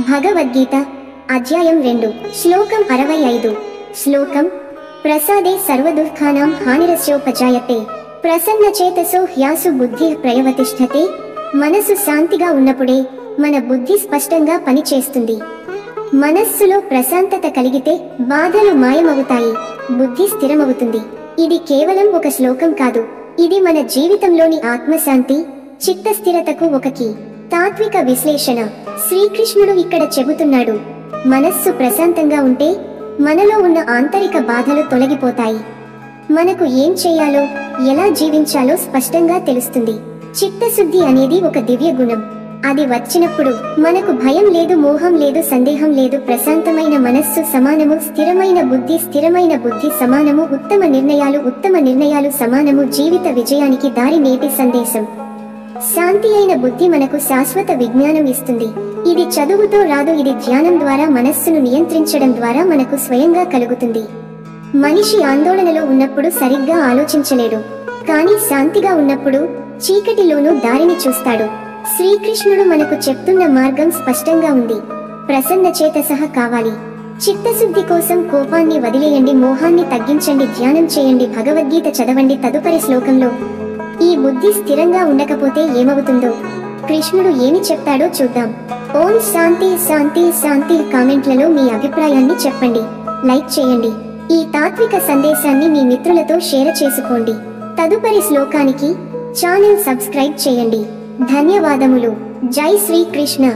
భగవద్గీత అధ్యాయం 2 శ్లోకం 65 శ్లోకం ప్రసాదే సర్వదుఃఖానాం హానిరస్యోపజాయతే ప్రసన్నచేతసో హ్యాసు బుద్ధి ప్రయవతిష్ఠతే మనసు శాంతిగా ఉన్నప్పుడే మన బుద్ధి స్పష్టంగా పనిచేస్తుంది. మనస్సులో ప్రశాంతత కలిగితే బాధలు మాయమవుతాయి, బుద్ధి స్థిరమవుతుంది. ఇది కేవలం ఒక శ్లోకం కాదు, ఇది మన జీవితంలోని ఆత్మశాంతి, చిత్తస్థిరతకు ఒక కీ. తాత్విక విశ్లేషణ. శ్రీకృష్ణుడు ఇక్కడ చెబుతున్నాడు, మనస్సు ప్రశాంతంగా ఉంటే మనలో ఉన్న ఆంతరిక బాధలు తొలగిపోతాయి. మనకు ఏం చేయాలో, ఎలా జీవించాలో స్పష్టంగా తెలుస్తుంది. చిత్తశుద్ధి అనేది ఒక దివ్య గుణం. అది వచ్చినప్పుడు మనకు భయం లేదు, మోహం లేదు, సందేహం లేదు. ప్రశాంతమైన మనస్సు సమానము స్థిరమైన బుద్ధి సమానము ఉత్తమ నిర్ణయాలు సమానము జీవిత విజయానికి దారి నేటి సందేశం. శాంతి అయిన బుద్ధి మనకు శాశ్వత విజ్ఞానం ఇస్తుంది. ఇది చదువుతో రాదు, ఇది ధ్యానం ద్వారా మనస్సును నియంత్రించడం ద్వారా మనకు స్వయంగా కలుగుతుంది. మనిషి ఆందోళనలో ఉన్నప్పుడు సరిగ్గా ఆలోచించలేడు, కానీ శాంతిగా ఉన్నప్పుడు చీకటిలోనూ దారిని చూస్తాడు. శ్రీకృష్ణుడు మనకు చెప్తున్న మార్గం స్పష్టంగా ఉంది. ప్రసన్నచేతసః కావాలి. చిత్తశుద్ధి కోసం కోపాన్ని వదిలేయండి, మోహాన్ని తగ్గించండి, ధ్యానం చేయండి, భగవద్గీత చదవండి. తదుపరి శ్లోకంలో ఈ బుద్ధి స్థిరంగా ఉండకపోతే ఏమవుతుందో కృష్ణుడు ఏమి చెప్తాడో చూద్దాం. ఓం శాంతి శాంతి శాంతి. కామెంట్లలో మీ అభిప్రాయాన్ని చెప్పండి, లైక్ చేయండి. ఈ తాత్విక సందేశాన్ని మీ మిత్రులతో షేర్ చేసుకోండి. తదుపరి శ్లోకానికి ఛానల్ సబ్స్క్రైబ్ చేయండి. ధన్యవాదములు. జై శ్రీకృష్ణ.